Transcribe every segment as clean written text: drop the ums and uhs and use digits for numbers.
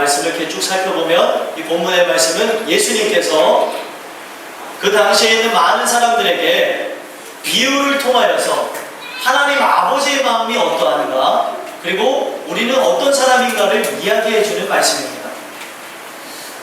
말씀을 이렇게 쭉 살펴보면 이 본문의 말씀은 예수님께서 그 당시에 있는 많은 사람들에게 비유를 통하여서 하나님 아버지의 마음이 어떠한가, 그리고 우리는 어떤 사람인가를 이야기해 주는 말씀입니다.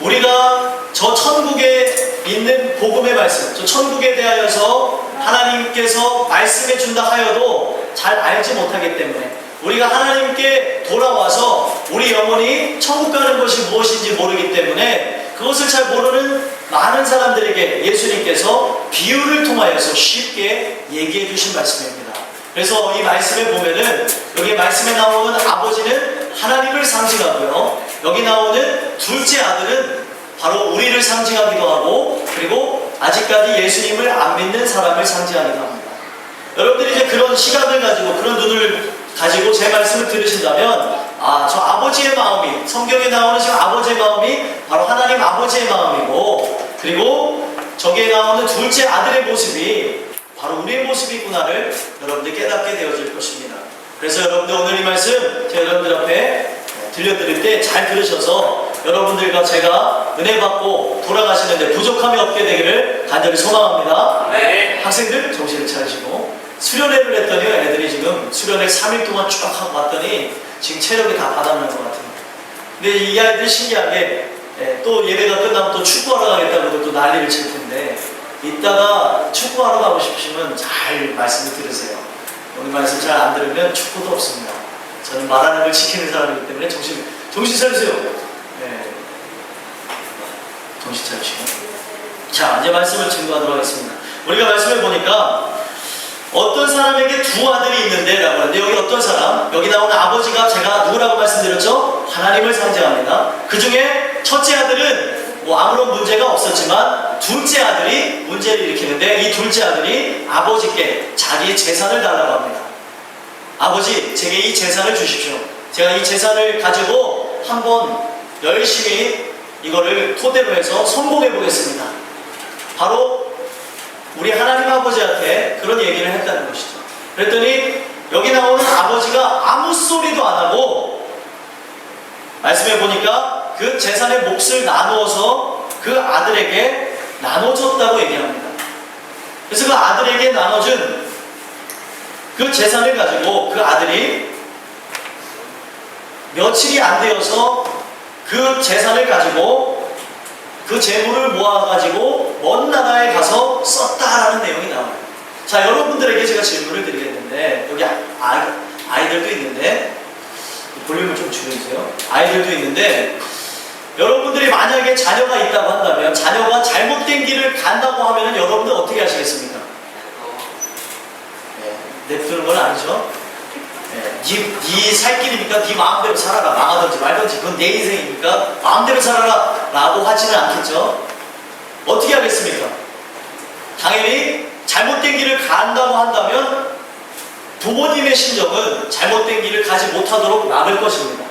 우리가 저 천국에 있는 복음의 말씀, 저 천국에 대하여서 하나님께서 말씀해 준다 하여도 잘 알지 못하기 때문에, 우리가 하나님께 돌아와서 우리 영혼이 천국 가는 것이 무엇인지 모르기 때문에 그것을 잘 모르는 많은 사람들에게 예수님께서 비유를 통하여서 쉽게 얘기해 주신 말씀입니다. 그래서 이 말씀에 보면은, 여기 말씀에 나오는 아버지는 하나님을 상징하고요, 여기 나오는 둘째 아들은 바로 우리를 상징하기도 하고, 그리고 아직까지 예수님을 안 믿는 사람을 상징하기도 합니다. 여러분들이 이제 그런 시각을 가지고, 그런 눈을 가지고 제 말씀을 들으신다면, 저 아버지의 마음이, 성경에 나오는 지금 아버지의 마음이 바로 하나님 아버지의 마음이고, 그리고 저기에 나오는 둘째 아들의 모습이 바로 우리의 모습이구나를 여러분들 깨닫게 되어질 것입니다. 그래서 여러분들 오늘 이 말씀 제가 여러분들 앞에 들려드릴 때 잘 들으셔서 여러분들과 제가 은혜 받고 돌아가시는데 부족함이 없게 되기를 간절히 소망합니다. 네. 학생들 정신을 차리시고, 수련회를 했더니 애들이 지금 수련회 3일 동안 쭉 하고 왔더니 지금 체력이 다 바닥나는 것 같아요. 근데 이 아이들 신기하게 또 예배가 끝나면 또 축구하러 가겠다고 또 난리를 칠 텐데, 이따가 축구하러 가고 싶으시면 잘 말씀을 들으세요. 오늘 말씀 잘 안 들으면 축구도 없습니다. 저는 말하는 걸 지키는 사람이기 때문에 정신 차리세요. 정신 차리시고. 자, 이제 말씀을 증거하도록 하겠습니다. 우리가 말씀을 보니까 어떤 사람에게 두 아들이 있는데 라고 하는데, 여기 어떤 사람, 여기 나오는 아버지가 제가 누구라고 말씀드렸죠? 하나님을 상징합니다. 그 중에 첫째 아들은 아무런 문제가 없었지만 둘째 아들이 문제를 일으키는데, 이 둘째 아들이 아버지께 자기의 재산을 달라고 합니다. 아버지, 제게 이 재산을 주십시오. 제가 이 재산을 가지고 한번 열심히 이거를 토대로 해서 성공해 보겠습니다. 바로 우리 하나님 아버지한테 그런 얘기를 했다는 것이죠. 그랬더니 여기 나오는 아버지가 아무 소리도 안 하고, 말씀해 보니까 그 재산의 몫을 나누어서 그 아들에게 나눠줬다고 얘기합니다. 그래서 그 아들에게 나눠준 그 재산을 가지고 그 아들이 며칠이 안 되어서 그 재산을 가지고 그 재물을 모아가지고 먼 나라에 가서 썼다라는 내용이 나와요. 자, 여러분들에게 제가 질문을 드리겠는데, 여기 아이들도 있는데, 볼륨을 좀 줄여주세요. 아이들도 있는데, 여러분들이 만약에 자녀가 있다고 한다면, 자녀가 잘못된 길을 간다고 하면 여러분들 어떻게 하시겠습니까? 냅두는 건 아니죠. 네 살 길이니까 네 마음대로 살아라, 망하든지 말든지 그건 내 인생이니까 마음대로 살아라 라고 하지는 않겠죠. 어떻게 하겠습니까? 당연히 잘못된 길을 간다고 한다면 부모님의 심정은 잘못된 길을 가지 못하도록 막을 것입니다.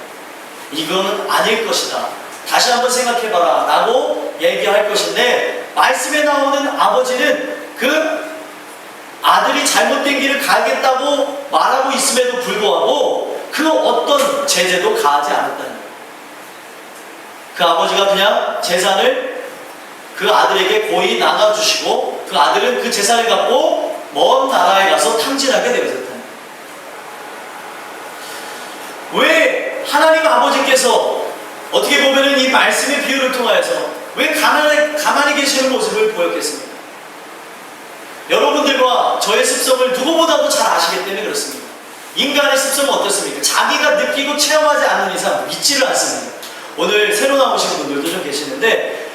이건 아닐 것이다, 다시 한번 생각해봐라 라고 얘기할 것인데, 말씀에 나오는 아버지는 그 아들이 잘못된 길을 가겠다고 말하고 있음에도 불구하고 그 어떤 제재도 가하지 않았다는 거예요. 그 아버지가 그냥 재산을 그 아들에게 고이 나눠주시고, 그 아들은 그 재산을 갖고 먼 나라에 가서 탕진하게 되어졌다는 거예요. 왜 하나님 아버지께서 어떻게 보면은 이 말씀의 비유를 통하여서 왜 가만히 계시는 모습을 보였겠습니까? 여러분들과 저의 습성을 누구보다도 잘 아시기 때문에 그렇습니다. 인간의 습성은 어떻습니까? 자기가 느끼고 체험하지 않는 이상 믿지를 않습니다. 오늘 새로 나오신 분들도 좀 계시는데,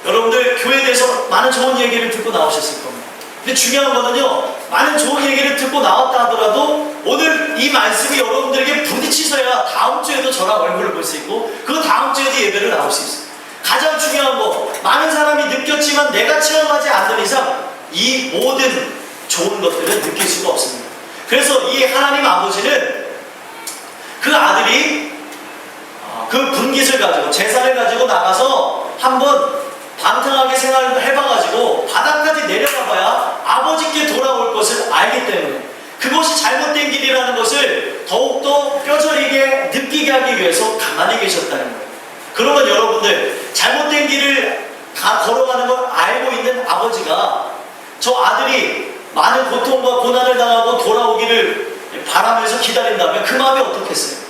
여러분들 교회에 대해서 많은 좋은 얘기를 듣고 나오셨을 겁니다. 근데 중요한 거는요, 많은 좋은 얘기를 듣고 나왔다 하더라도 오늘 이 말씀이 여러분들에게 부딪히셔야 다음 주에도 저랑 얼굴을 볼 수 있고, 그 다음 주에도 예배를 나올 수 있어요. 가장 중요한 거, 많은 사람이 느꼈지만 내가 체험하지 않는 이상 이 모든 좋은 것들은 느낄 수가 없습니다. 그래서 이 하나님 아버지는 그 아들이 그 분깃을 가지고, 재산을 가지고 나가서 한번 방탕하게 생활을 해봐가지고 바닥까지 내려가봐야 아버지께 돌아올 것을 알기 때문에, 그것이 잘못된 길이라는 것을 더욱더 뼈저리게 느끼게 하기 위해서 가만히 계셨다는 거예요. 그러면 여러분들 잘못된 길을 걸어가는 걸 알고 있는 아버지가 저 아들이 많은 고통과 고난을 당하고 돌아오기를 바라면서 기다린다면 그 마음이 어떻겠어요?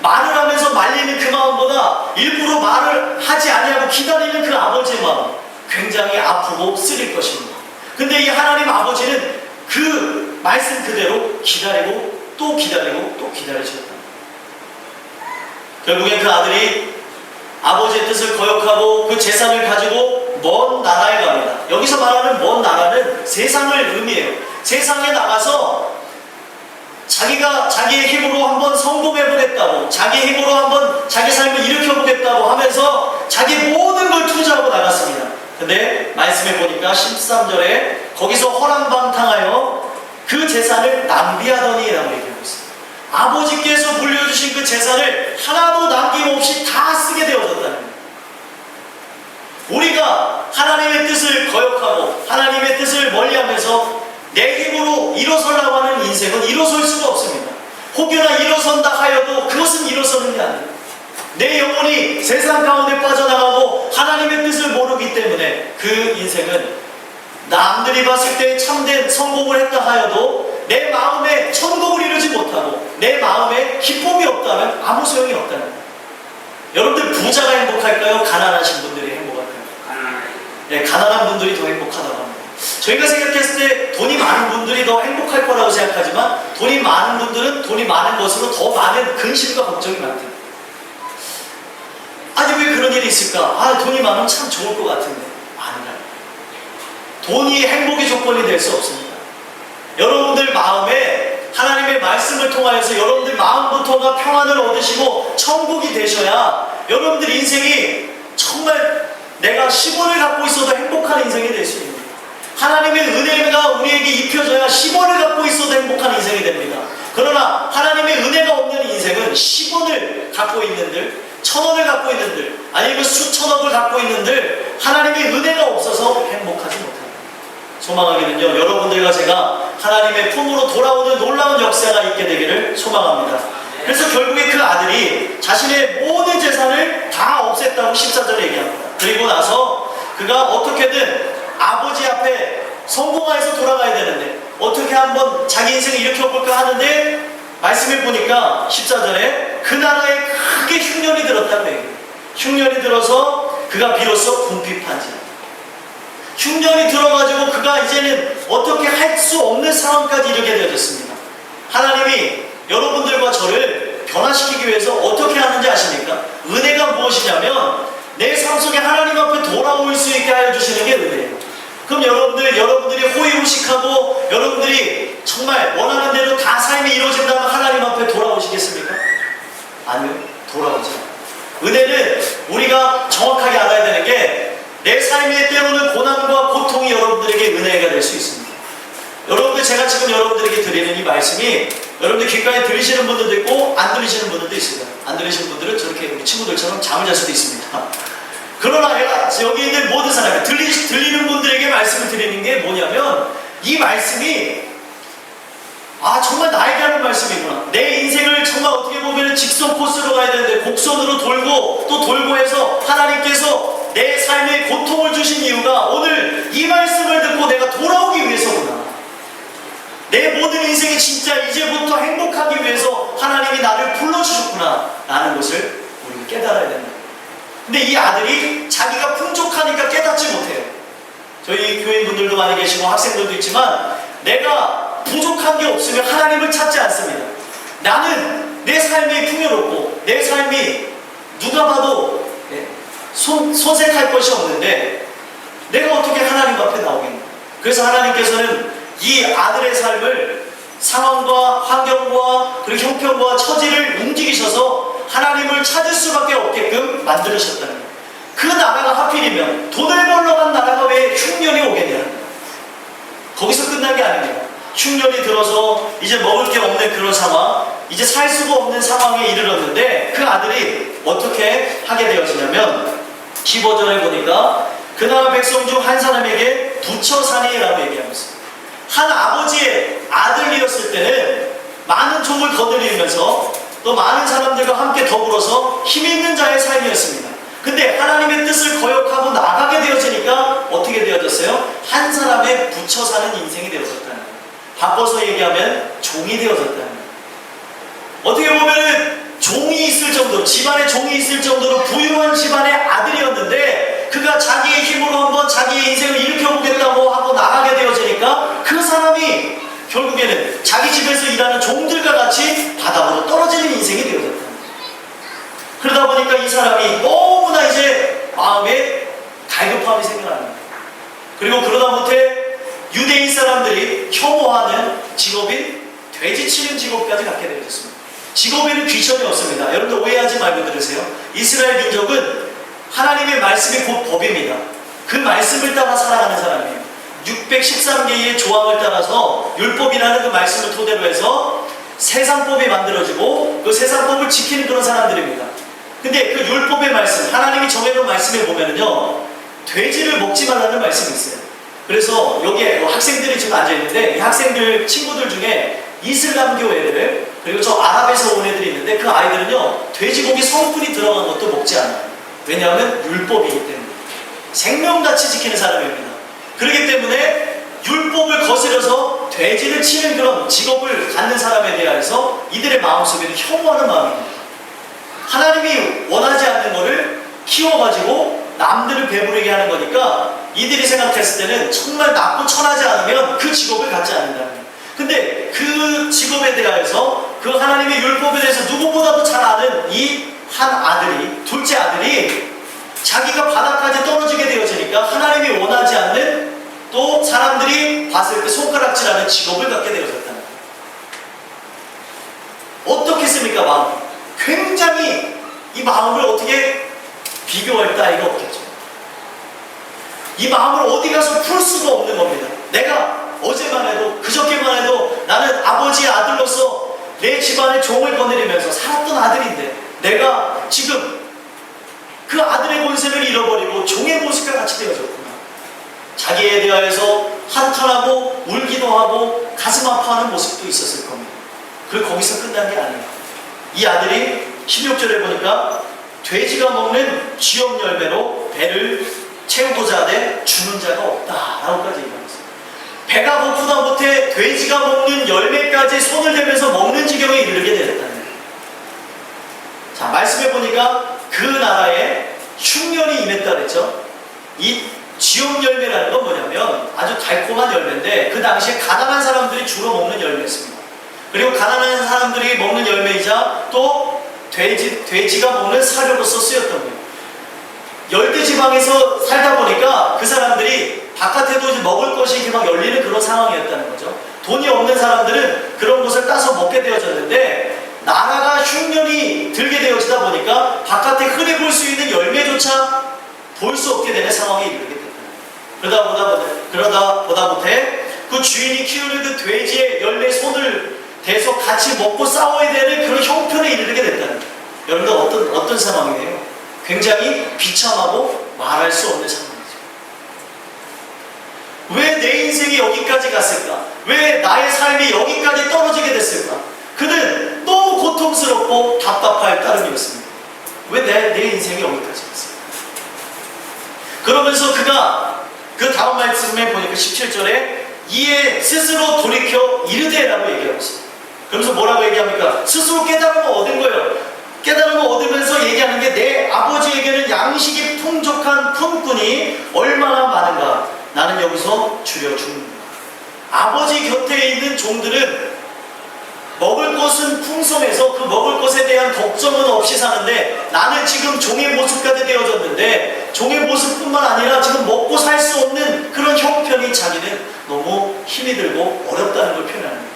말을 하면서 말리는 그 마음보다 일부러 말을 하지 아니하고 기다리는 그 아버지의 마음 굉장히 아프고 쓰릴 것입니다. 근데 이 하나님 아버지는 그 말씀 그대로 기다리고 또 기다리고 또 기다리셨다. 결국엔 그 아들이 아버지의 뜻을 거역하고 그 재산을 가지고 먼 나라에 갑니다. 여기서 말하는 먼 나라는 세상을 의미해요. 세상에 나가서 자기가 자기의 힘으로 한번 성공해보겠다고, 자기 힘으로 한번 자기 삶을 일으켜보겠다고 하면서 자기 모든 걸 투자하고 나갔습니다. 근데 말씀해 보니까 13절에 거기서 허랑방탕하여 그 재산을 낭비하더니 라고 얘기하고 있습니다. 아버지께서 물려주신 그 재산을 하나도 남김없이 다 쓰게 되어졌다는 거예요. 우리가 하나님의 뜻을 거역하고 하나님의 뜻을 멀리하면서 내 힘으로 일어서려고 하는 인생은 일어설 수가 없습니다. 혹여나 일어선다 하여도 그것은 일어서는 게 아니에요. 내 영혼이 세상 가운데 빠져나가고 하나님의 뜻을 모르기 때문에 그 인생은 남들이 봤을 때 참된 성공을 했다 하여도 내 마음에 천국을 이루지 못하고 내 마음에 기쁨이 없다면 아무 소용이 없다는 거예요. 여러분들 부자가 행복할까요? 가난하신 분들이 행복할까요? 네, 가난한 분들이 더 행복하다고 합니다. 저희가 생각했을 때 돈이 많은 분들이 더 행복할 거라고 생각하지만 돈이 많은 분들은 돈이 많은 것으로 더 많은 근심과 걱정이 많대요. 아니 왜 그런 일이 있을까? 아 돈이 많으면 참 좋을 것 같은데 아니라 돈이 행복의 조건이 될 수 없습니다. 여러분들 마음에 하나님의 말씀을 통하여서 여러분들 마음부터가 평안을 얻으시고 천국이 되셔야 여러분들 인생이 정말 내가 10원을 갖고 있어도 행복한 인생이 될 수 있는 거예요. 하나님의 은혜가 우리에게 입혀져야 10원을 갖고 있어도 행복한 인생이 됩니다. 그러나 하나님의 은혜가 없는 인생은 10원을 갖고 있는들 1000원을 갖고 있는들 아니면 수천억을 갖고 있는들 하나님의 은혜가 없어서 행복하지 못합니다. 소망하기는요 여러분들과 제가 하나님의 품으로 돌아오는 놀라운 역사가 있게 되기를 소망합니다. 그래서 결국에 그 아들이 자신의 모든 재산을 다 없앴다고 14절에 얘기합니다. 그리고 나서 그가 어떻게든 아버지 앞에 성공해서 돌아가야 되는데 어떻게 한번 자기 인생을 일으켜볼까 하는데 말씀해 보니까 14절에 그 나라에 크게 흉년이 들었다고 얘기해요. 흉년이 들어서 그가 비로소 궁핍한지 흉년이 들어가지고 그가 이제는 어떻게 할 수 없는 상황까지 이르게 되어졌습니다. 하나님이 여러분들과 저를 변화시키기 위해서 어떻게 하는지 아십니까? 은혜가 무엇이냐면 내 삶 속에 하나님 앞에 돌아올 수 있게 하여 주시는 게 은혜예요. 그럼 여러분들이 호의호식하고 여러분들이 정말 원하는 대로 다 삶이 이루어진다면 하나님 앞에 돌아오시겠습니까? 아니요. 돌아오지 않아요. 은혜는 우리가 정확하게 알아야 되는 게 내 삶에 때로는 고난과 고통이 여러분들에게 은혜가 될 수 있습니다. 여러분들 제가 지금 여러분들에게 드리는 이 말씀이 여러분들 귓가에 들리시는 분들도 있고 안 들리시는 분들도 있습니다. 안 들리시는 분들은 저렇게 우리 친구들처럼 잠을 잘 수도 있습니다. 그러나 여기 있는 모든 사람이 들리는 분들에게 말씀을 드리는 게 뭐냐면 이 말씀이 정말 나에게 하는 말씀이구나. 내 인생을 정말 어떻게 보면 직선 코스로 가야 되는데 곡선으로 돌고 또 돌고 해서 하나님께서 내 삶에 고통을 주신 이유가 오늘 이 말씀을 듣고 내가 돌아오기 위해서구나. 내 모든 인생이 진짜 이제부터 행복하기 위해서 하나님이 나를 불러주셨구나 라는 것을 우리가 깨달아야 된다. 근데 이 아들이 자기가 풍족하니까 깨닫지 못해요. 저희 교인분들도 많이 계시고 학생들도 있지만 내가 부족한 게 없으면 하나님을 찾지 않습니다. 나는 내 삶이 풍요롭고 내 삶이 누가 봐도 손색할 것이 없는데 내가 어떻게 하나님 앞에 나오겠나. 그래서 하나님께서는 이 아들의 삶을 상황과 환경과 그리고 형편과 처지를 움직이셔서 하나님을 찾을 수밖에 없게끔 만들으셨다는 거예요. 그 나라가 하필이면 돈을 벌러 간 나라가 왜 흉년이 오겠냐는 거예요. 거기서 끝난 게 아닙니다. 흉년이 들어서 이제 먹을 게 없는 그런 상황, 이제 살 수가 없는 상황에 이르렀는데 그 아들이 어떻게 하게 되어지냐면 15절에 보니까 그 나라 백성 중 한 사람에게 부처사니라고 얘기하면서 한 아버지의 아들이었을 때는 많은 종을 거느리면서 또 많은 사람들과 함께 더불어서 힘 있는 자의 삶이었습니다. 근데 하나님의 뜻을 거역하고 나가게 되어지니까 어떻게 되어졌어요? 한 사람에 붙여 사는 인생이 되어졌다는 거예요. 바꿔서 얘기하면 종이 되어졌다는 거예요. 어떻게 보면은 종이 있을 정도로, 집안에 종이 있을 정도로 부유한 집안의 아들이었는데 그가 자기의 힘으로 한번 자기의 인생을 일으켜보겠다고 하고 나가게 되어지니까 그 사람이 결국에는 자기 집에서 일하는 종들과 같이 바닥으로 떨어지는 인생이 되어졌다는 거예요. 그러다 보니까 이 사람이 너무나 이제 마음에 갈급함이 생겨나는 거예요. 그리고 그러다 못해 유대인 사람들이 혐오하는 직업인 돼지 치는 직업까지 갖게 되어졌습니다. 직업에는 귀천이 없습니다. 여러분들 오해하지 말고 들으세요. 이스라엘 민족은 하나님의 말씀이 곧 법입니다. 그 말씀을 따라 살아가는 사람이에요. 613개의 조항을 따라서 율법이라는 그 말씀을 토대로 해서 세상법이 만들어지고 그 세상법을 지키는 그런 사람들입니다. 근데 그 율법의 말씀, 하나님이 정해놓은 말씀에 보면은요, 돼지를 먹지 말라는 말씀이 있어요. 그래서 여기에 학생들이 지금 앉아있는데 이 학생들 친구들 중에 이슬람교 애들, 그리고 저 아랍에서 온 애들이 있는데 그 아이들은요, 돼지고기 성분이 들어간 것도 먹지 않아요. 왜냐하면 율법이기 때문에. 생명같이 지키는 사람입니다. 그렇기 때문에 율법을 거스려서 돼지를 치는 그런 직업을 갖는 사람에 대해서 이들의 마음속에는 혐오하는 마음입니다. 하나님이 원하지 않는 것을 키워가지고 남들을 배부르게 하는 거니까 이들이 생각했을 때는 정말 나쁘고 천하지 않으면 그 직업을 갖지 않는다는 거예요. 근데 그 직업에 대하여서 그 하나님의 율법에 대해서 누구보다도 잘 아는 이 한 아들이, 둘째 아들이 자기가 바닥까지 떨어지게 되어지니까 하나님이 원하지 않는 또 사람들이 봤을 때 손가락질하는 직업을 갖게 되어졌다는 거예요. 어떻겠습니까, 마음? 굉장히 이 마음을 어떻게 비교할 따위가 없겠죠. 이 마음을 어디 가서 풀 수가 없는 겁니다. 내가 어제만 해도 그저께만 해도 나는 아버지의 아들로서 내 집안의 종을 거느리면서 살았던 아들인데 내가 지금 그 아들의 본색을 잃어버리고 종의 모습과 같이 되어졌구나. 자기에 대하여서 한탄하고 울기도 하고 가슴 아파하는 모습도 있었을 겁니다. 그리고 거기서 끝난 게 아니에요. 이 아들이 16절에 보니까 돼지가 먹는 쥐업 열매로 배를 채우고자 하되 주는 자가 없다라고까지 얘기합니다. 배가 고프다 못해 돼지가 먹는 열매까지 손을 대면서 먹는 지경에 이르게 되었다는 거예요. 자, 말씀해 보니까 그 나라에 흉년이 임했다 그랬죠. 이 쥐업 열매라는 건 뭐냐면 아주 달콤한 열매인데 그 당시에 가난한 사람들이 주로 먹는 열매였습니다. 그리고 가난한 사람들이 먹는 열매이자 또 돼지가 먹는 사료로서 쓰였던 거예요. 열대지방에서 살다 보니까 그 사람들이 바깥에도 이제 먹을 것이 이렇게 막 열리는 그런 상황이었다는 거죠. 돈이 없는 사람들은 그런 것을 따서 먹게 되어졌는데 나라가 흉년이 들게 되어지다 보니까 바깥에 흔히 볼 수 있는 열매조차 볼 수 없게 되는 상황에 이르게 됐다. 그러다 보다 못해 그 주인이 키우는 그 돼지의 열매 손을 대서 같이 먹고 싸워야 되는 그런 형편에 이르게 됐다는 거예요. 여러분들 어떤 상황이에요? 굉장히 비참하고 말할 수 없는 상황이죠. 왜 내 인생이 여기까지 갔을까? 왜 나의 삶이 여기까지 떨어지게 됐을까? 그는 너무 고통스럽고 답답할 따름이었습니다. 왜 내 인생이 여기까지 갔을까? 그러면서 그가 그 다음 말씀에 보니까 17절에 이에 스스로 돌이켜 이르되라고 얘기하고 있습니다. 그러면서 뭐라고 얘기합니까? 스스로 깨달음을 얻은 거예요. 깨달음을 얻으면서 얘기하는 게 내 아버지에게는 양식이 풍족한 품꾼이 얼마나 많은가. 나는 여기서 줄여 죽는다. 아버지 곁에 있는 종들은 먹을 것은 풍성해서 그 먹을 것에 대한 걱정은 없이 사는데 나는 지금 종의 모습까지 되어졌는데 종의 모습뿐만 아니라 지금 먹고 살 수 없는 그런 형편이 자기는 너무 힘이 들고 어렵다는 걸 표현합니다.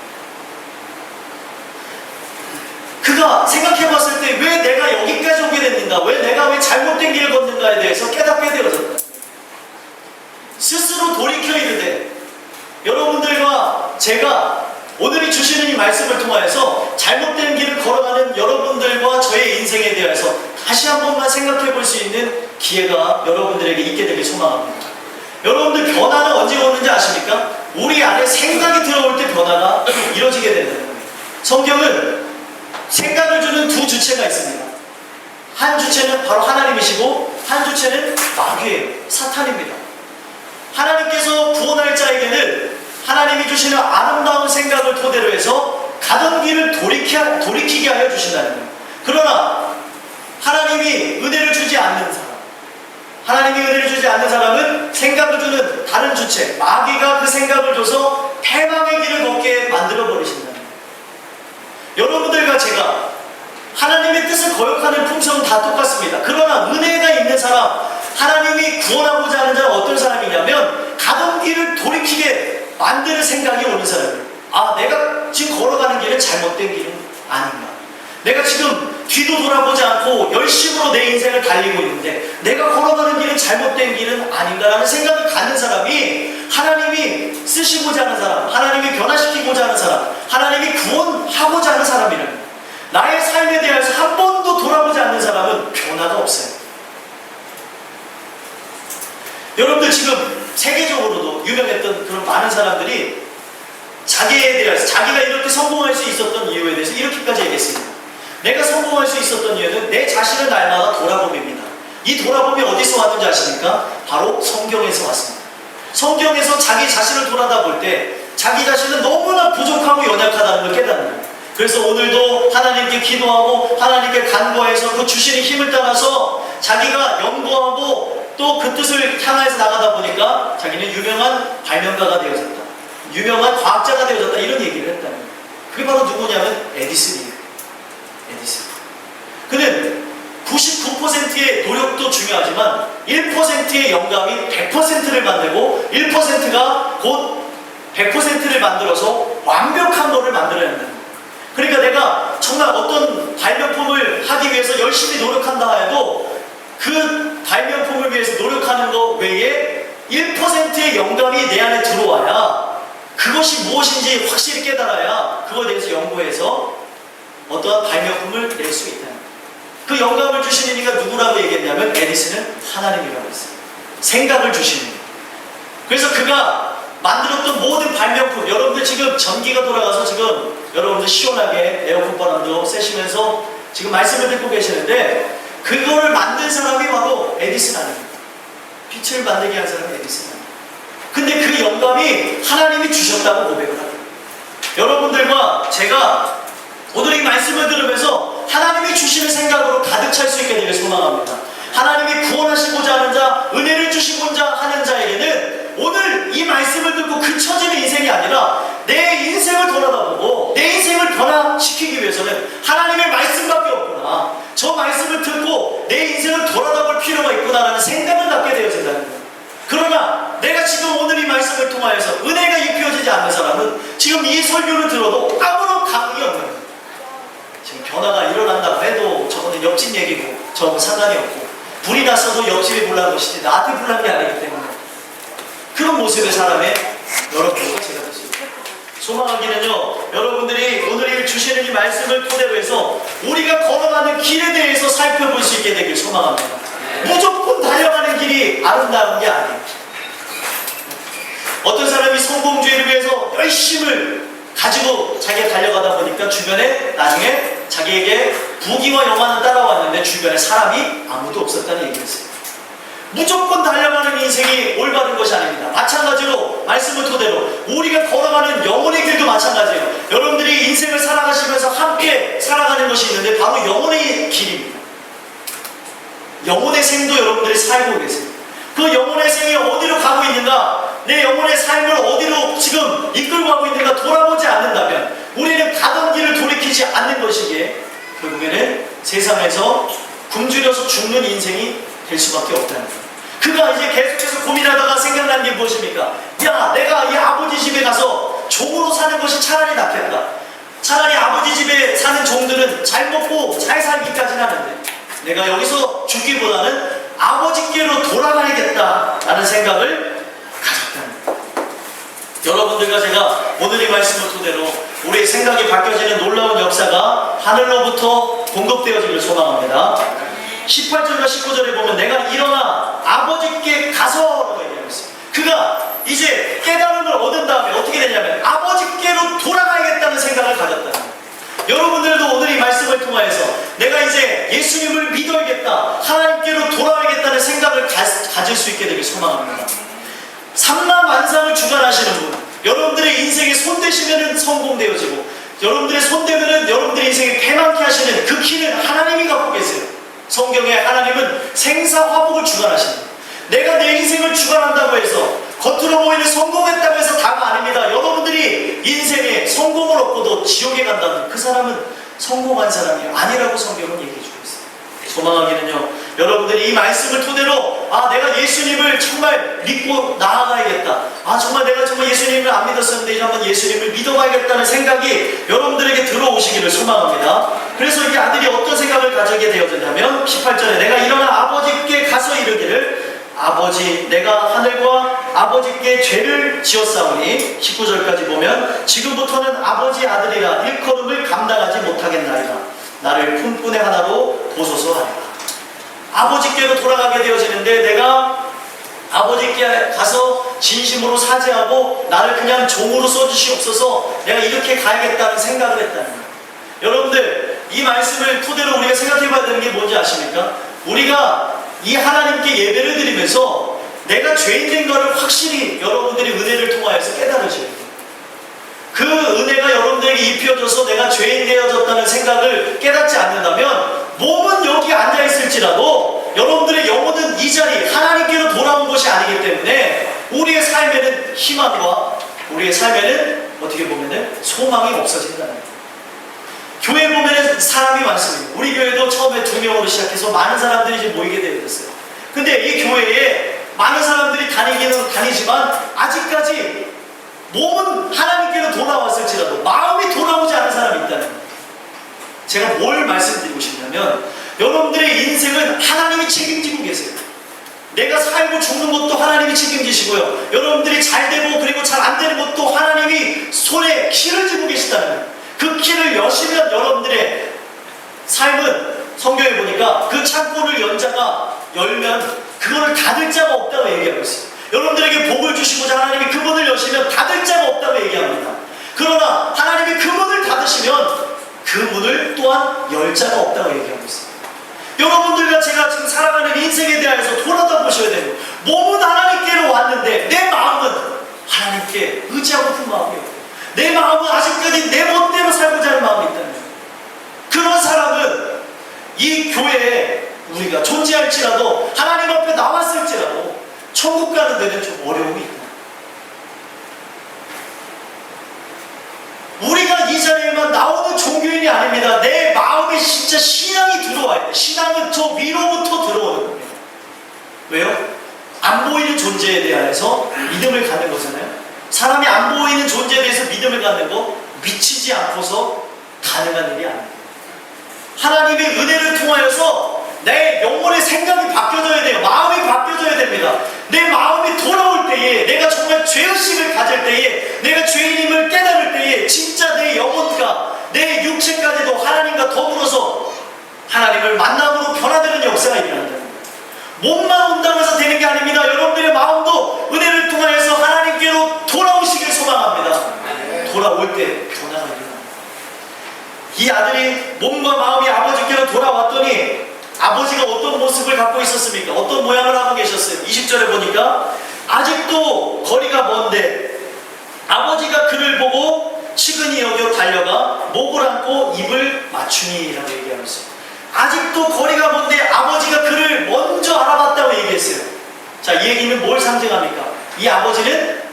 그가 생각해봤을 때 왜 내가 여기까지 오게 됐는가, 왜 잘못된 길을 걷는가에 대해서 깨닫게 되어졌다. 스스로 돌이켜 이르되 여러분들과 제가 오늘이 주시는 이 말씀을 통하여서 잘못된 길을 걸어가는 여러분들과 저의 인생에 대해서 다시 한 번만 생각해 볼 수 있는 기회가 여러분들에게 있게 되길 소망합니다. 여러분들 변화는 언제 오는지 아십니까? 우리 안에 생각이 들어올 때 변화가 이루어지게 된다는 거예요. 성경은 생각을 주는 두 주체가 있습니다. 한 주체는 바로 하나님이시고 한 주체는 마귀예요. 사탄입니다. 하나님께서 구원할 자에게는 하나님이 주시는 아름다운 생각을 토대로 해서 가던 길을 돌이키게 하여 주신다는 거예요. 그러나 하나님이 은혜를 주지 않는 사람, 하나님이 은혜를 주지 않는 사람은 생각을 주는 다른 주체, 마귀가 그 생각을 줘서 패망의 길을 걷게 만들어 버리신다는 거예요. 여러분들과 제가 하나님의 뜻을 거역하는 품성은 다 똑같습니다. 그러나 은혜가 있는 사람, 하나님이 구원하고자 하는 자는 어떤 사람이냐면 가던 길을 돌이키게 만드는 생각이 오는 사람이에요. 아, 내가 지금 걸어가는 길은 잘못된 길은 아닌가. 내가 지금 뒤도 돌아보지 않고 열심으로 내 인생을 달리고 있는데 내가 걸어가는 길은 잘못된 길은 아닌가라는 생각을 갖는 사람이 하나님이 쓰시고자 하는 사람, 하나님이 변화시키고자 하는 사람, 하나님이 구원하고자 하는 사람이라는 거예요. 나의 삶에 대해서 한 번도 돌아보지 않는 사람은 변화가 없어요. 여러분들 지금 세계적으로도 유명했던 그런 많은 사람들이 자기에 대해서 자기가 이렇게 성공할 수 있었던 이유에 대해서 이렇게까지 얘기했습니다. 내가 성공할 수 있었던 이유는 내 자신을 날마다 돌아봄입니다. 이 돌아봄이 어디서 왔는지 아십니까? 바로 성경에서 왔습니다. 성경에서 자기 자신을 돌아다 볼 때 자기 자신은 너무나 부족하고 연약하다는 걸 깨닫는 거예요. 그래서 오늘도 하나님께 기도하고 하나님께 간구해서 그 주시는 힘을 따라서 자기가 연구하고 또 그 뜻을 향해서 나가다 보니까 자기는 유명한 발명가가 되어졌다, 유명한 과학자가 되어졌다, 이런 얘기를 했다는 거예요. 그게 바로 누구냐면 에디슨이에요. 에디슨. 그는 99%의 노력도 중요하지만 1%의 영감이 100%를 만들고 1%가 곧 100%를 만들어서 완벽한 것을 만들어낸다는 거예요. 그러니까 내가 정말 어떤 발명품을 하기 위해서 열심히 노력한다 해도 그 발명품을 위해서 노력하는 것 외에 1%의 영감이 내 안에 들어와야 그것이 무엇인지 확실히 깨달아야 그거에 대해서 연구해서 어떠한 발명품을 낼 수 있다는 거예요. 그 영감을 주시는 이가 누구라고 얘기했냐면 에디슨은 하나님이라고 했어요. 생각을 주시는 거예요. 그래서 그가 만들었던 모든 발명품, 여러분들 지금 전기가 돌아가서 지금 여러분들 시원하게 에어컨 바람도 쐬시면서 지금 말씀을 듣고 계시는데 그거를 만든 사람이 바로 에디슨 아닙니까? 빛을 만들게 한 사람이 에디슨 아닙니까? 근데 그 영감이 하나님이 주셨다고 고백을 합니다. 여러분들과 제가 오늘 이 말씀을 들으면서 하나님이 주시는 생각으로 가득 찰 수 있게 되길 소망합니다. 하나님이 구원하시고자 하는 자, 은혜를 주시고자 하는 자에게는 오늘 이 말씀을 듣고 그쳐지는 인생이 아니라 내 인생을 돌아다보고 내 인생을 변화시키기 위해서는 하나님의 말씀밖에 없구나, 저 말씀을 듣고 내 인생을 돌아다볼 필요가 있구나라는 생각을 갖게 되어진다는 거예요. 그러나 내가 지금 오늘 이 말씀을 통하여서 은혜가 입혀지지 않는 사람은 지금 이 설교를 들어도 아무런 감흥이 없는 거예요. 지금 변화가 일어난다고 해도 저거는 옆집 얘기고 저거는 상관이 없고 불이 났어도 옆집이 불난 것이지 나한테 불난 게 아니기 때문에 그런 모습의 사람의 여러분과 제가 됐습니다. 소망하기는요, 여러분들이 오늘 주시는 이 말씀을 토대로 해서 우리가 걸어가는 길에 대해서 살펴볼 수 있게 되길 소망합니다. 무조건 달려가는 길이 아름다운 게 아니에요. 어떤 사람이 성공주의를 위해서 열심을 가지고 자기가 달려가다 보니까 주변에 나중에 자기에게 부귀와 영화는 따라왔는데 주변에 사람이 아무도 없었다는 얘기였어요. 무조건 달려가는 인생이 올바른 것이 아닙니다. 마찬가지로 말씀을 토대로 우리가 걸어가는 영혼의 길도 마찬가지예요. 여러분들이 인생을 살아가시면서 함께 살아가는 것이 있는데 바로 영혼의 길입니다. 영혼의 생도 여러분들이 살고 계세요. 그 영혼의 생이 어디로 가고 있는가, 내 영혼의 삶을 어디로 지금 이끌고 가고 있는가 돌아보지 않는다면 우리는 가던 길을 돌이키지 않는 것이기에 결국에는 세상에서 굶주려서 죽는 인생이 될 수밖에 없다는 거예요. 그가 이제 계속해서 고민하다가 생각난 게 무엇입니까? 야, 내가 이 아버지 집에 가서 종으로 사는 것이 차라리 낫겠다. 차라리 아버지 집에 사는 종들은 잘 먹고 잘 살기까지는 하는데 내가 여기서 죽기보다는 아버지께로 돌아가야겠다라는 생각을 가졌다는 거예요. 여러분들과 제가 오늘 이 말씀을 토대로 우리의 생각이 바뀌어지는 놀라운 역사가 하늘로부터 공급되어지기를 소망합니다. 18절과 19절에 보면 내가 일어나 아버지께 가서라고 얘기하고 있어요. 그가 이제 깨달음을 얻은 다음에 어떻게 되냐면 아버지께로 돌아가야겠다는 생각을 가졌다는 거예요. 여러분들도 오늘 이 말씀을 통하여서 내가 이제 예수님을 믿어야겠다, 하나님께로 돌아와야겠다는 생각을 가질 수 있게 되길 소망합니다. 삼라만상을 주관하시는 분, 여러분들의 인생에 손대시면 성공되어지고, 여러분들의 손대면 여러분들의 인생에 배만케 하시는 그 키는 하나님이 갖고 계세요. 성경에 하나님은 생사화복을 주관하시는 거예요. 내가 내 인생을 주관한다고 해서, 겉으로 보이는 성공했다고 해서 다가 아닙니다. 여러분들이 인생에 성공을 얻고도 지옥에 간다면 그 사람은 성공한 사람이 아니라고 성경은 얘기해 주고 있어요. 소망하기는요, 여러분들이 이 말씀을 토대로 내가 예수님을 정말 믿고 나아가야겠다, 정말 내가 정말 예수님을 안 믿었었는데 이제 한번 예수님을 믿어봐야겠다는 생각이 여러분들에게 들어오시기를 소망합니다. 그래서 이 아들이 어떤 생각을 가지게 되었냐면 18절에 내가 일어나 아버지께 가서 이르기를 아버지, 내가 하늘과 아버지께 죄를 지었사오니, 19절까지 보면 지금부터는 아버지 아들이라 일컬음을 감당하지 못하겠나이다. 나를 품꾼의 하나로 보소서 하리라. 아버지께로 돌아가게 되어지는데 내가 아버지께 가서 진심으로 사죄하고 나를 그냥 종으로 써주시옵소서, 내가 이렇게 가야겠다는 생각을 했다는 거예요. 여러분들, 이 말씀을 토대로 우리가 생각해 봐야 되는 게 뭔지 아십니까? 우리가 이 하나님께 예배를 드리면서 내가 죄인된 것을 확실히 여러분들이 은혜를 통하여서 깨달으셔야 돼요. 그 은혜가 여러분들에게 입혀져서 내가 죄인 되어졌다는 생각을 깨닫지 않는다면 몸은 여기 앉아있을지라도 여러분들의 영혼은 이 자리 하나님께로 돌아온 것이 아니기 때문에 우리의 삶에는 희망과 우리의 삶에는 어떻게 보면은 소망이 없어진다는 거예요. 교회 보면은 사람이 많습니다. 우리 교회도 처음에 2명으로 시작해서 많은 사람들이 이제 모이게 되었어요. 근데 이 교회에 많은 사람들이 다니기는 다니지만 아직까지 몸은 하나님께로 돌아왔을지라도 마음이 돌아오지 않은 사람이 있다는 거예요. 제가 뭘 말씀드리고 싶냐면 여러분들의 인생은 하나님이 책임지고 계세요. 내가 살고 죽는 것도 하나님이 책임지시고요, 여러분들이 잘 되고 그리고 잘 안 되는 것도 하나님이 손에 키를 쥐고 계시다는 거예요. 그 키를 여시면 여러분들의 삶은 성경에 보니까 그 창고를 연자가 열면 그거를 닫을 자가 없다고 얘기하고 있어요. 여러분들에게 복을 주시고자 하나님이 그 문을 여시면 닫을 자가 없다고 얘기합니다. 그러나 하나님이 그 문을 닫으시면 그 문을 또한 열 자가 없다고 얘기하고 있어요. 여러분들과 제가 지금 살아가는 인생에 대해서 돌아다 보셔야 돼요. 몸은 하나님께로 왔는데 내 마음은 하나님께 의지하고 그 마음이에요. 내 마음은 아직까지 내 멋대로 살고자 하는 마음이 있다는 거예요. 그런 사람은 이 교회에 우리가 존재할지라도 하나님 앞에 나왔을지라도 천국 가는 데는 좀 어려움이 있다. 우리가 이 자리에만 나오는 종교인이 아닙니다. 내 마음에 진짜 신앙이 들어와야 돼. 신앙은 저 위로부터 들어오는 겁니다. 왜요? 안 보이는 존재에 대해서 믿음을 갖는 거잖아요. 사람이 안 보이는 존재에 대해서 믿음을 갖는 거 미치지 않고서 가능한 일이 아닙니다. 하나님의 은혜를 통하여서 내 영혼의 생각이 바뀌어져야 돼요. 마음이 바뀌어져야 됩니다. 내 마음이 돌아올 때에, 내가 정말 죄의식을 가질 때에, 내가 죄인임을 깨달을 때에 진짜 내 영혼과 내 육체까지도 하나님과 더불어서 하나님을 만남으로 변화되는 역사가 일어난다는 거예요. 몸만 온다고 해서 되는 게 아닙니다. 여러분들의 마음도 은혜를 통하여서 하나님께로 돌아오시길 소망합니다. 돌아올 때 변화가 일어납니다. 이 아들이 몸과 마음이 아버지께로 돌아왔더니 아버지가 어떤 모습을 갖고 있었습니까? 어떤 모양을 하고 계셨어요? 20절에 보니까 아직도 거리가 먼데 아버지가 그를 보고 측은히 여겨 달려가 목을 안고 입을 맞추니 라고 얘기하고 있어요. 아직도 거리가 먼데 아버지가 그를 먼저 알아봤다고 얘기했어요. 자, 이 얘기는 뭘 상징합니까? 이 아버지는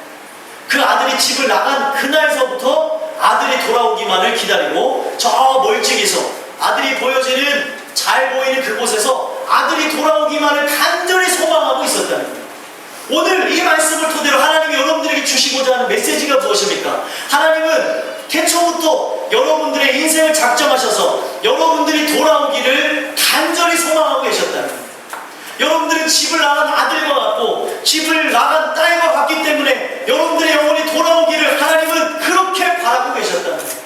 그 아들이 집을 나간 그날서부터 아들이 돌아오기만을 기다리고 저 멀찍이서 아들이 보여지는 잘 보이는 그곳에서 아들이 돌아오기만을 간절히 소망하고 있었다는 거예요. 오늘 이 말씀을 토대로 하나님이 여러분들에게 주시고자 하는 메시지가 무엇입니까? 하나님은 태초부터 여러분들의 인생을 작정하셔서 여러분들이 돌아오기를 간절히 소망하고 계셨다는 거예요. 여러분들은 집을 나간 아들과 같고 집을 나간 딸과 같기 때문에 여러분들의 영혼이 돌아오기를 하나님은 그렇게 바라고 계셨다는 거예요.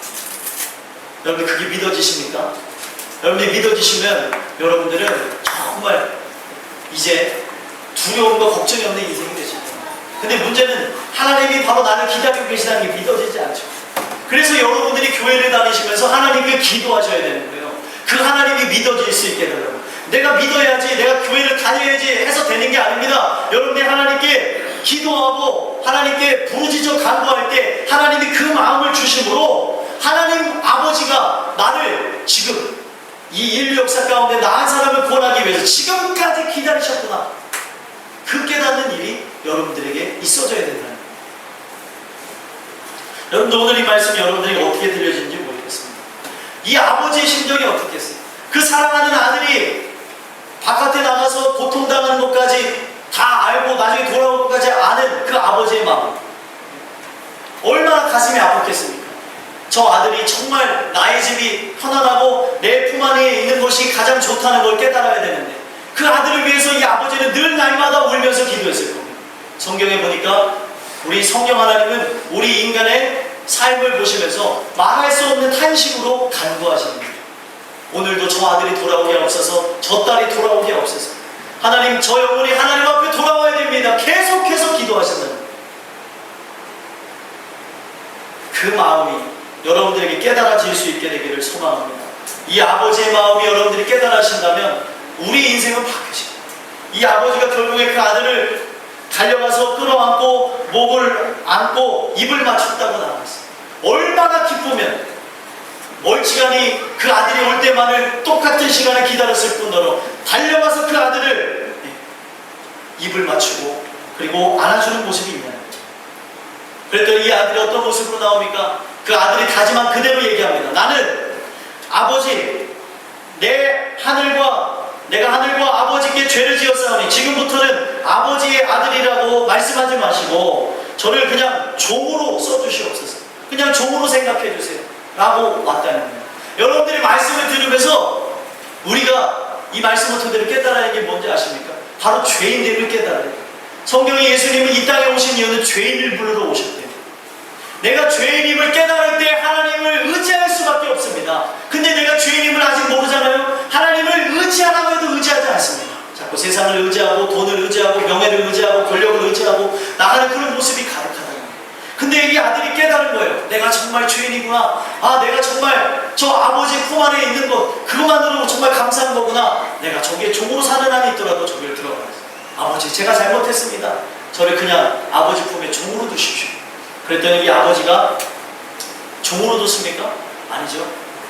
여러분들 그게 믿어지십니까? 여러분들이 믿어지시면 여러분들은 정말 이제 두려움과 걱정이 없는 인생이 되실 겁니다. 근데 문제는 하나님이 바로 나를 기다리고 계시다는 게 믿어지지 않죠. 그래서 여러분들이 교회를 다니시면서 하나님께 기도하셔야 되는 거예요. 그 하나님이 믿어질 수 있게 되려고. 내가 믿어야지, 내가 교회를 다녀야지 해서 되는 게 아닙니다. 여러분들이 하나님께 기도하고 하나님께 부르짖어 간구할 때 하나님이 그 마음을 주심으로 하나님 아버지가 나를 지금 이 인류 역사 가운데 나 한 사람을 구원하기 위해서 지금까지 기다리셨구나. 그 깨닫는 일이 여러분들에게 있어져야 된다는 거예요. 여러분들 오늘 이 말씀이 여러분들에게 어떻게 들려지는지 모르겠습니다. 이 아버지의 심정이 어떻겠어요? 그 사랑하는 아들이 바깥에 나가서 고통당하는 것까지 다 알고 나중에 돌아올 것까지 아는 그 아버지의 마음, 얼마나 가슴이 아팠겠습니까? 저 아들이 정말 나의 집이 편안하고 내 품 안에 있는 것이 가장 좋다는 걸 깨달아야 되는데 그 아들을 위해서 이 아버지는 늘 날마다 울면서 기도했을 겁니다. 성경에 보니까 우리 성령 하나님은 우리 인간의 삶을 보시면서 말할 수 없는 탄식으로 간구하시는 거예요. 오늘도 저 아들이 돌아오게 없어서, 저 딸이 돌아오게 없어서, 하나님 저 영혼이 하나님 앞에 돌아와야 됩니다. 계속해서 기도하신다는 거예요. 그 마음이 여러분들에게 깨달아질 수 있게 되기를 소망합니다. 이 아버지의 마음이 여러분들이 깨달으신다면 우리 인생은 바뀌어집니다. 이 아버지가 결국에 그 아들을 달려가서 끌어안고 목을 안고 입을 맞췄다고 나왔어요. 얼마나 기쁘면 멀찌감히 그 아들이 올 때만을 똑같은 시간을 기다렸을 뿐더러 달려가서 그 아들을 입을 맞추고 그리고 안아주는 모습이 있나요? 그랬더니 이 아들이 어떤 모습으로 나옵니까? 그 아들이 다짐한 그대로 얘기합니다. 나는 아버지, 내가 하늘과 아버지께 죄를 지었사오니 지금부터는 아버지의 아들이라고 말씀하지 마시고 저를 그냥 종으로 써주시옵소서. 그냥 종으로 생각해 주세요. 라고 왔다는 거예요. 여러분들이 말씀을 들으면서 우리가 이 말씀을 그대로 깨달아야 하는 게 뭔지 아십니까? 바로 죄인됨을 깨달아야 돼요. 성경에 예수님은 이 땅에 오신 이유는 죄인을 부르러 오셨대요. 내가 죄인임을 깨달을 때 하나님을 의지할 수밖에 없습니다. 근데 내가 죄인임을 아직 모르잖아요. 하나님을 의지하라고 해도 의지하지 않습니다. 자꾸 세상을 의지하고 돈을 의지하고 명예를 의지하고 권력을 의지하고 나가는 그런 모습이 가득하다. 근데 이 아들이 깨달은 거예요. 내가 정말 죄인이구나. 아, 내가 정말 저 아버지 품 안에 있는 것 그것만으로 정말 감사한 거구나. 내가 저기에 종으로 사는 한이 있더라도 저기를 들어가요. 아버지, 제가 잘못했습니다. 저를 그냥 아버지 품에 종으로 두십시오. 그랬더니 이 아버지가 종으로 뒀습니까? 아니죠.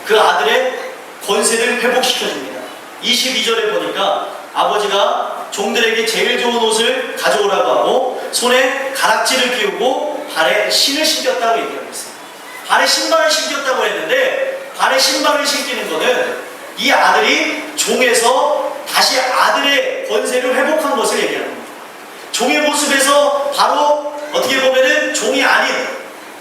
그 아들의 권세를 회복시켜줍니다. 22절에 보니까 아버지가 종들에게 제일 좋은 옷을 가져오라고 하고 손에 가락지를 끼우고 발에 신을 신겼다고 얘기하고 있습니다. 발에 신발을 신겼다고 했는데 발에 신발을 신기는 것은 이 아들이 종에서 다시 아들의 권세를 회복한 것을 얘기하는 겁니다. 종의 모습에서 바로 어떻게 보면은 종이 아닌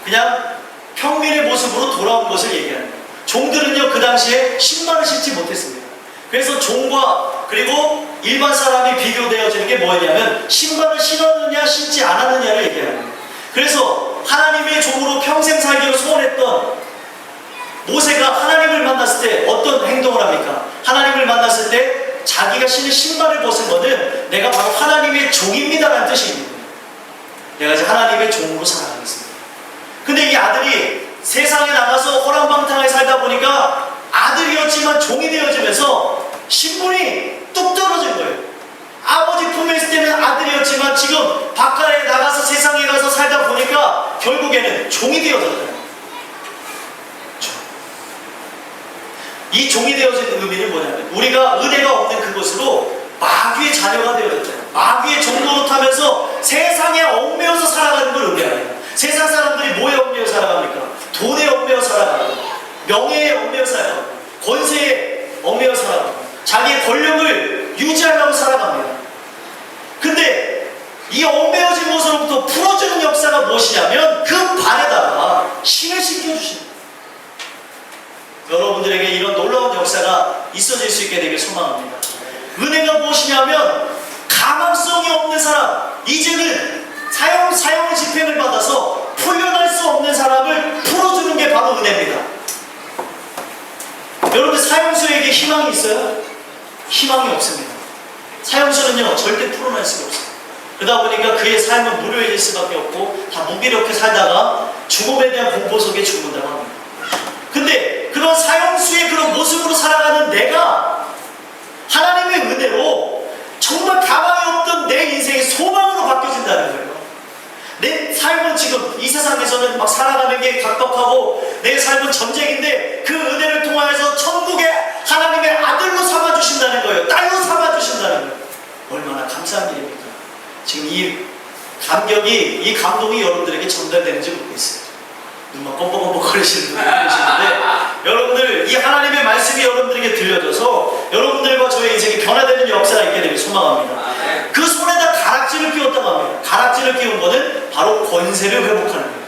그냥 평민의 모습으로 돌아온 것을 얘기하는 거예요. 종들은요 그 당시에 신발을 신지 못했습니다. 그래서 종과 그리고 일반 사람이 비교되어지는 게 뭐였냐면 신발을 신었느냐 신지 않았느냐를 얘기하는 거예요. 그래서 하나님의 종으로 평생 살기로 소원했던 모세가 하나님을 만났을 때 어떤 행동을 합니까? 하나님을 만났을 때 자기가 신은 신발을 벗은 것은 내가 바로 하나님의 종입니다라는 뜻이 있는 거예요. 내가 이제 하나님의 종으로 살아가겠습니다. 근데 이 아들이 세상에 나가서 호랑방탕하게 살다 보니까 아들이었지만 종이 되어지면서 신분이 뚝 떨어진 거예요. 아버지 품에 있을 때는 아들이었지만 지금 바깥에 나가서 세상에 가서 살다 보니까 결국에는 종이 되어졌어요. 이 종이 되어진 의미는 뭐냐면 우리가 은혜가 없는 그것으로 마귀의 자녀가 되어졌잖아요. 마귀의 종노릇 하면서 세상에 얽매여서 살아가는 걸 의미합니다. 세상 사람들이 뭐에 얽매여 살아갑니까? 돈에 얽매여 살아가고 명예에 얽매여 살아가고 권세에 얽매여 살아가고 자기의 권력을 유지하려고 살아갑니다. 근데 이 얽매여진 것으로부터 풀어주는 역사가 무엇이냐면 그 발에다가 신을 신겨주십니다. 여러분들에게 이런 놀라운 역사가 있어질 수 있게 되길 소망합니다. 은혜가 무엇이냐면 가망성이 없는 사람, 이제는 사형 집행을 받아서 풀려날 수 없는 사람을 풀어주는 게 바로 은혜입니다. 여러분 사형수에게 희망이 있어요? 희망이 없습니다. 사형수는요 절대 풀어날 수가 없어요. 그러다 보니까 그의 삶은 무료해질 수밖에 없고 다 무기력해 살다가 죽음에 대한 공포 속에 죽는다고 합니다. 근데 그런 사형수의 그런 모습으로 살아가는 내가 하나님의 은혜로 정말 가망이 없던 내 인생의 소망으로 바뀌어진다는 거예요. 내 삶은 지금 이 세상에서는 막 살아가는 게 각박하고 내 삶은 전쟁인데 그 은혜를 통하여서 천국의 하나님의 아들로 삼아주신다는 거예요. 딸로 삼아주신다는 거예요. 얼마나 감사한 일입니까? 지금 이 감격이, 이 감동이 여러분들에게 전달되는지 모르겠어요. 눈만 껌뻑껌뻑 거리시는 분들 계시는데 여러분들 이 하나님의 말씀이 여러분들에게 들려져서 여러분들과 저의 인생이 변화되는 역사가 있게 되길 소망합니다. 그 손에다 가락지를 끼웠다고 합니다. 가락지를 끼운 것은 바로 권세를 회복하는 거예요.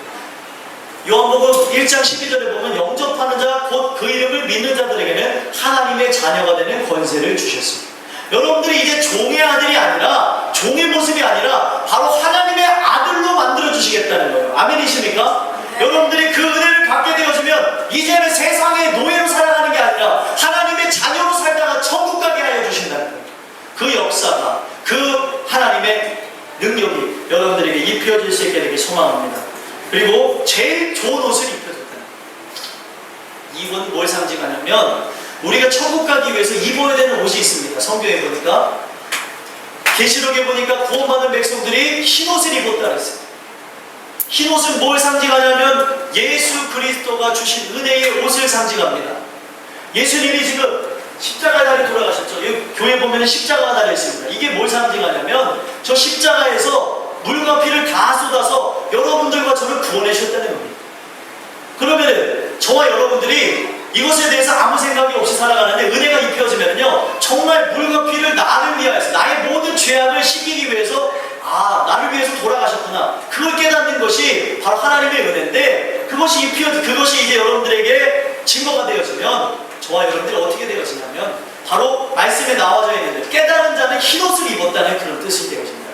요한복음 1장 12절에 보면 영접하는 자 곧 그 이름을 믿는 자들에게는 하나님의 자녀가 되는 권세를 주셨습니다. 여러분들이 이제 종의 아들이 아니라 종의 모습이 아니라 바로 하나님의 아들로 만들어 주시겠다는 거예요. 아멘이십니까? 여러분들이 그 은혜를 받게 되어지면 이제는 세상의 노예로 살아가는 게 아니라 하나님의 자녀로 살다가 천국 가게 하여 주신다는 거예요. 그 역사가, 그 하나님의 능력이 여러분들에게 입혀질 수 있게 되길 소망합니다. 그리고 제일 좋은 옷을 입혀줬다. 이 옷은 뭘 상징하냐면 우리가 천국 가기 위해서 입어야 되는 옷이 있습니다. 성경에 보니까 계시록에 보니까 구원받은 백성들이 흰 옷을 입었다 그랬어요. 흰 옷은 뭘 상징하냐면 예수 그리스도가 주신 은혜의 옷을 상징합니다. 예수님이 지금 십자가 달에 돌아가셨죠. 여기 교회 보면 십자가가 달려 있습니다. 이게 뭘 상징하냐면 저 십자가에서 물과 피를 다 쏟아서 여러분들과 저를 구원해 주셨다는 겁니다. 그러면 저와 여러분들이 이것에 대해서 아무 생각이 없이 살아가는데 은혜가 입혀지면요 정말 물과 피를 나를 위하여서 나의 모든 죄악을 씻기기 위해서 나를 위해서 돌아가셨구나. 그걸 깨닫는 것이 바로 하나님의 은혜인데 그것이 이제 여러분들에게 증거가 되어지면 저와 여러분들이 어떻게 되어지냐면 바로 말씀에 나와져 있는데 깨달은 자는 흰옷을 입었다는 그런 뜻이 되어집니다.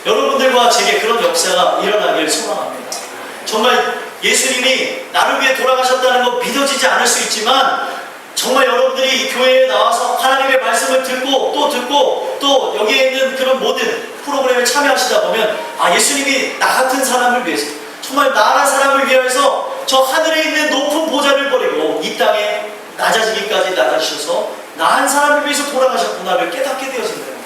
여러분들과 제게 그런 역사가 일어나길 소망합니다. 정말 예수님이 나를 위해 돌아가셨다는 거 믿어지지 않을 수 있지만 정말 여러분들이 이 교회에 나와서 하나님의 말씀을 듣고 또 여기에 있는 그런 모든 프로그램에 참여하시다 보면 예수님이 나 같은 사람을 위해서 정말 나란 사람을 위해서 저 하늘에 있는 높은 보좌를 버리고 이 땅에 낮아지기까지 낮아지셔서 나 한 사람을 위해서 돌아가셨구나를 깨닫게 되어진다.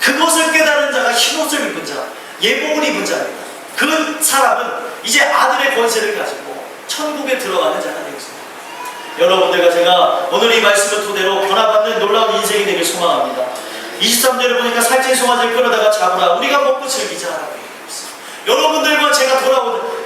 그것을 깨달은 자가 흰옷을 입은 자, 예복을 입은 자입니다. 그 사람은 이제 아들의 권세를 가지고 천국에 들어가는 자가 되겠습니다. 여러분들과 제가 오늘 이 말씀을 토대로 변화받는 놀라운 인생이 되길 소망합니다. 23절을 보니까 살찐 송아지를 끌어다가 잡으라 우리가 먹고 즐기자 라고 얘기했습니다.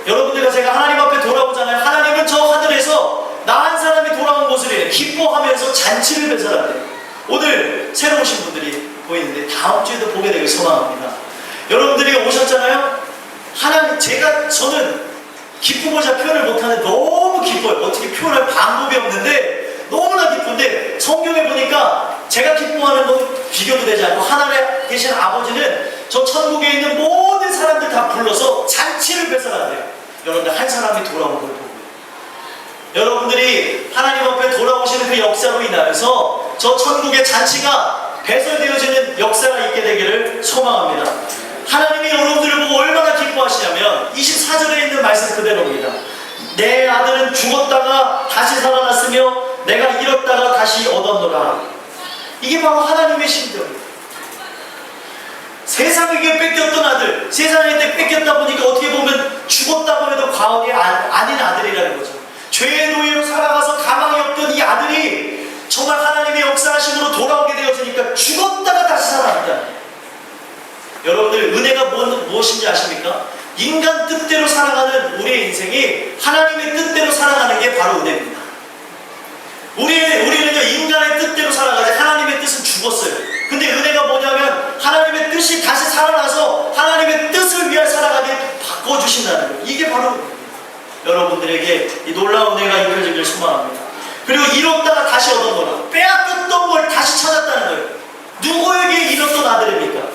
여러분들과 제가 하나님 앞에 돌아오잖아요. 하나님은 저 하늘에서 나 한 사람이 돌아온 것을 기뻐하면서 잔치를 배설한대요. 오늘 새로 오신 분들이 보이는데 다음 주에도 보게 되길 소망합니다. 여러분들이 오셨잖아요. 저는 기쁨을 표현을 못하는데 너무 기뻐요. 어떻게 표현할 방법이 없는데 너무나 기쁜데 성경에 보니까 제가 기뻐하는 건 비교도 되지 않고 하늘에 계신 아버지는 저 천국에 있는 모든 사람들 다 불러서 잔치를 배설한대요. 여러분들 한 사람이 돌아온 걸 보고 여러분들이 하나님 앞에 돌아오시는 그 역사로 인하여서 저 천국의 잔치가 배설되어지는 역사가 있게 되기를 소망합니다. 하나님이 여러분들을 보고 얼마나 기뻐하시냐면 24절에 있는 말씀 그대로입니다. 내 아들은 죽었다가 다시 살아났으며 내가 잃었다가 다시 얻었노라. 이게 바로 하나님의 심정입니다. 세상에게 뺏겼던 아들, 세상에게 뺏겼다 보니까 어떻게 보면 죽었다고 해도 과언이 아닌 아들이라는 거죠. 죄의 노예로 살아가서 가망이 없던 이 아들이 정말 하나님의 역사하심으로 돌아오게 되어지니까 죽었다가 다시 살아난다. 여러분들 은혜가 무엇인지 아십니까? 인간 뜻대로 살아가는 우리의 인생이 하나님의 뜻대로 살아가는 게 바로 은혜입니다. 우리는요 인간의 뜻대로 살아가지 하나님의 뜻은 죽었어요. 근데 은혜가 뭐냐면 하나님의 뜻이 다시 살아나서 하나님의 뜻을 위해 살아가게 바꿔주신다는 거예요. 이게 바로 여러분들에게 이 놀라운 은혜가 입혀지길 소망합니다. 그리고 잃었다가 다시 얻었노라. 빼앗겼던 걸 다시 찾았다는 거예요. 누구에게 잃었던 아들입니까?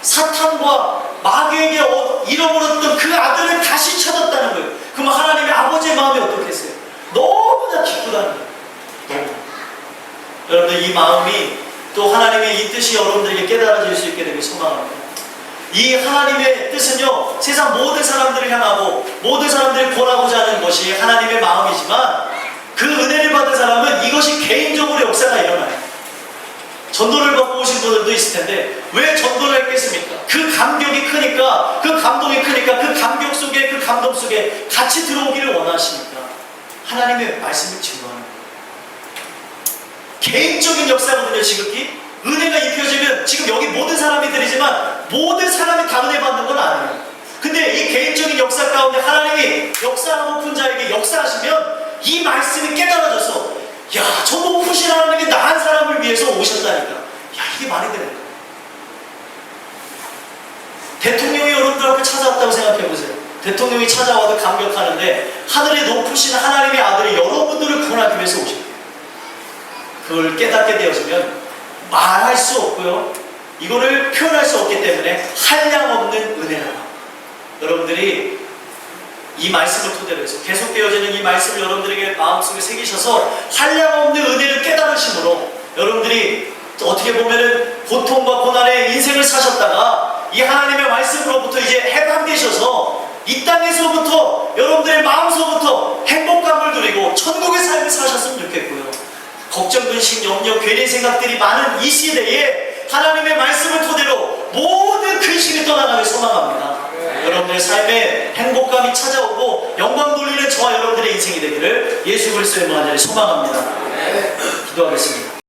사탄과 마귀에게 잃어버렸던 그 아들을 다시 찾았다는 거예요. 그럼 하나님의 아버지의 마음이 어떻겠어요? 너무나 기쁘다는 거예요. 너무. 여러분들 이 마음이 또 하나님의 이 뜻이 여러분들에게 깨달아질 수 있게 되길 소망합니다. 이 하나님의 뜻은요, 세상 모든 사람들을 향하고 모든 사람들을 구원하고자 하는 것이 하나님의 마음이지만 그 은혜를 받은 사람은 이것이 개인적으로 역사가 일어나요. 전도를 받고 오신 분들도 있을 텐데 왜 전도를 했겠습니까? 그 감격이 크니까, 그 감동이 크니까, 그 감격 속에, 그 감동 속에 같이 들어오기를 원하시니까 하나님의 말씀을 증거하는 거예요. 개인적인 역사거든요. 지극히 은혜가 입혀지면 지금 여기 모든 사람이 들이지만 모든 사람이 다 은혜 받는 건 아니에요. 근데 이 개인적인 역사 가운데 하나님이 역사하고픈 자에게 역사하시면 이 말씀이 깨달아져서 야, 저 높으신 하나님이 나 한 사람을 위해서 오셨다니까. 야, 이게 말이 되는 거예요. 대통령이 여러분들 앞에 찾아왔다고 생각해보세요. 대통령이 찾아와도 감격하는데 하늘에 높으신 하나님의 아들이 여러분들을 구원하기 위해서 오셨대요. 그걸 깨닫게 되어지면 말할 수 없고요, 이거를 표현할 수 없기 때문에 한량없는 은혜라고. 여러분들이 이 말씀을 토대로 해서 계속되어지는 이 말씀을 여러분들에게 마음속에 새기셔서 한량없는 은혜를 깨달으심으로 여러분들이 어떻게 보면은 고통과 고난의 인생을 사셨다가 이 하나님의 말씀으로부터 이제 해방되셔서 이 땅에서부터 여러분들의 마음속부터 행복감을 누리고 천국의 삶을 사셨으면 좋겠고요. 걱정, 근심, 염려, 괜히 생각들이 많은 이 시대에 하나님의 말씀을 토대로 모든 근심이 떠나가길 소망합니다. 여러분들의 삶에 행복감이 찾아오고 영광 돌리는 저와 여러분들의 인생이 되기를 예수 그리스도의 이름으로 소망합니다. 기도하겠습니다.